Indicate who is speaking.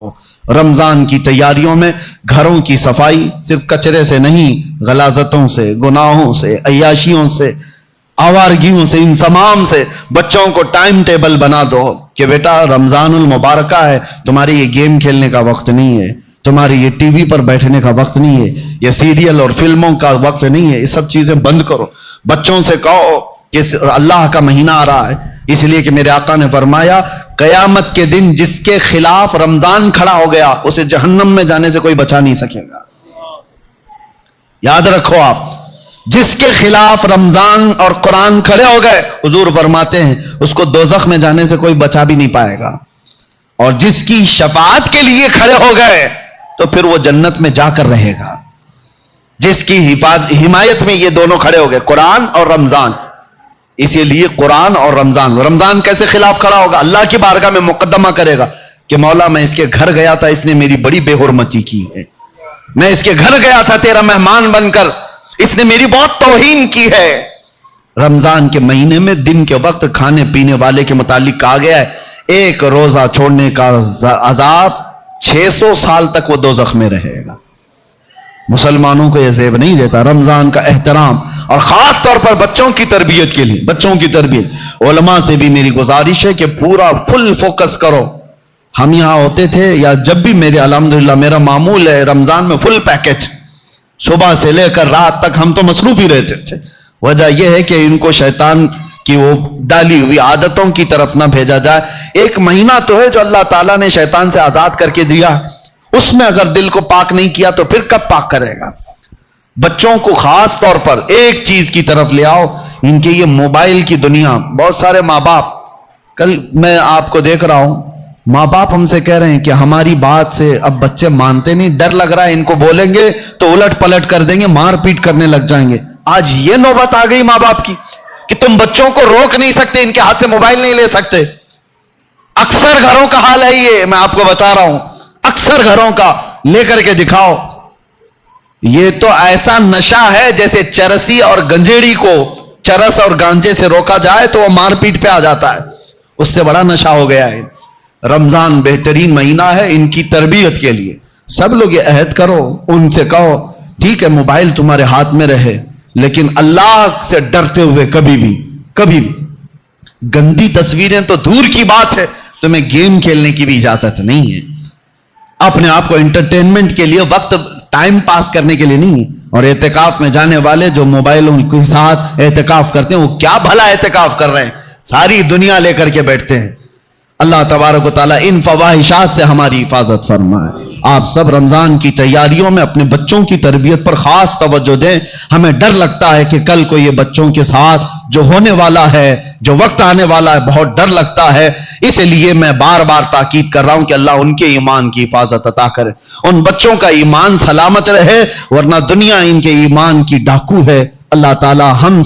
Speaker 1: رمضان کی تیاریوں میں گھروں کی صفائی صرف کچرے سے نہیں، غلاظتوں سے، گناہوں سے، عیاشیوں سے، آوارگیوں سے، ان تمام سے بچوں کو ٹائم ٹیبل بنا دو کہ بیٹا رمضان المبارکہ ہے، تمہاری یہ گیم کھیلنے کا وقت نہیں ہے، تمہاری یہ ٹی وی پر بیٹھنے کا وقت نہیں ہے، یہ سیریل اور فلموں کا وقت نہیں ہے، یہ سب چیزیں بند کرو۔ بچوں سے کہو کہ اللہ کا مہینہ آ رہا ہے، اس لیے کہ میرے آقا نے فرمایا قیامت کے دن جس کے خلاف رمضان کھڑا ہو گیا اسے جہنم میں جانے سے کوئی بچا نہیں سکے گا۔ یاد رکھو آپ، جس کے خلاف رمضان اور قرآن کھڑے ہو گئے حضور فرماتے ہیں اس کو دوزخ میں جانے سے کوئی بچا بھی نہیں پائے گا، اور جس کی شفاعت کے لیے کھڑے ہو گئے تو پھر وہ جنت میں جا کر رہے گا۔ جس کی حمایت میں یہ دونوں کھڑے ہو گئے، قرآن اور رمضان، اسی لیے قرآن اور رمضان کیسے خلاف کھڑا ہوگا؟ اللہ کی بارگاہ میں مقدمہ کرے گا کہ مولا میں اس کے گھر گیا تھا، اس نے میری بڑی بے حرمتی کی ہے، میں اس کے گھر گیا تھا تیرا مہمان بن کر، اس نے میری بہت توہین کی ہے۔ رمضان کے مہینے میں دن کے وقت کھانے پینے والے کے متعلق کہا گیا ہے ایک روزہ چھوڑنے کا عذاب 600 سال تک وہ دوزخ میں رہے گا۔ مسلمانوں کو یہ زیب نہیں دیتا رمضان کا احترام، اور خاص طور پر بچوں کی تربیت کے لیے، بچوں کی تربیت علماء سے بھی میری گزارش ہے کہ پورا فل فوکس کرو۔ ہم یہاں ہوتے تھے یا جب بھی میرے الحمدللہ میرا معمول ہے رمضان میں فل پیکج، صبح سے لے کر رات تک ہم تو مصروف ہی رہتے تھے۔ وجہ یہ ہے کہ ان کو شیطان کی وہ ڈالی ہوئی عادتوں کی طرف نہ بھیجا جائے۔ ایک مہینہ تو ہے جو اللہ تعالیٰ نے شیطان سے آزاد کر کے دیا، اس میں اگر دل کو پاک نہیں کیا تو پھر کب پاک کرے گا؟ بچوں کو خاص طور پر ایک چیز کی طرف لے آؤ، ان کے یہ موبائل کی دنیا، بہت سارے ماں باپ، کل میں آپ کو دیکھ رہا ہوں ماں باپ ہم سے کہہ رہے ہیں کہ ہماری بات سے اب بچے مانتے نہیں، ڈر لگ رہا ہے ان کو بولیں گے تو الٹ پلٹ کر دیں گے، مار پیٹ کرنے لگ جائیں گے۔ آج یہ نوبت آ گئی ماں باپ کی کہ تم بچوں کو روک نہیں سکتے، ان کے ہاتھ سے موبائل نہیں لے سکتے۔ اکثر گھروں کا حال ہے یہ، میں آپ کو بتا رہا ہوں، اکثر گھروں کا، لے کر کے دکھاؤ۔ یہ تو ایسا نشہ ہے جیسے چرسی اور گنجیڑی کو چرس اور گانجے سے روکا جائے تو وہ مار پیٹ پہ آ جاتا ہے، اس سے بڑا نشہ ہو گیا ہے۔ رمضان بہترین مہینہ ہے ان کی تربیت کے لیے، سب لوگ یہ عہد کرو، ان سے کہو ٹھیک ہے موبائل تمہارے ہاتھ میں رہے لیکن اللہ سے ڈرتے ہوئے کبھی بھی گندی تصویریں تو دور کی بات ہے، تمہیں گیم کھیلنے کی بھی اجازت نہیں ہے، اپنے آپ کو انٹرٹینمنٹ کے لیے، وقت ٹائم پاس کرنے کے لیے نہیں ہے۔ اور اعتکاف میں جانے والے جو موبائلوں کے ساتھ اعتکاف کرتے ہیں وہ کیا بھلا اعتکاف کر رہے ہیں، ساری دنیا لے کر کے بیٹھتے ہیں۔ اللہ تبارک و تعالیٰ ان فواحشات سے ہماری حفاظت فرمائے۔ آپ سب رمضان کی تیاریوں میں اپنے بچوں کی تربیت پر خاص توجہ دیں۔ ہمیں ڈر لگتا ہے کہ کل کو یہ بچوں کے ساتھ جو ہونے والا ہے، جو وقت آنے والا ہے، بہت ڈر لگتا ہے۔ اس لیے میں بار بار تاکید کر رہا ہوں کہ اللہ ان کے ایمان کی حفاظت عطا کرے، ان بچوں کا ایمان سلامت رہے، ورنہ دنیا ان کے ایمان کی ڈاکو ہے۔ اللہ تعالی ہم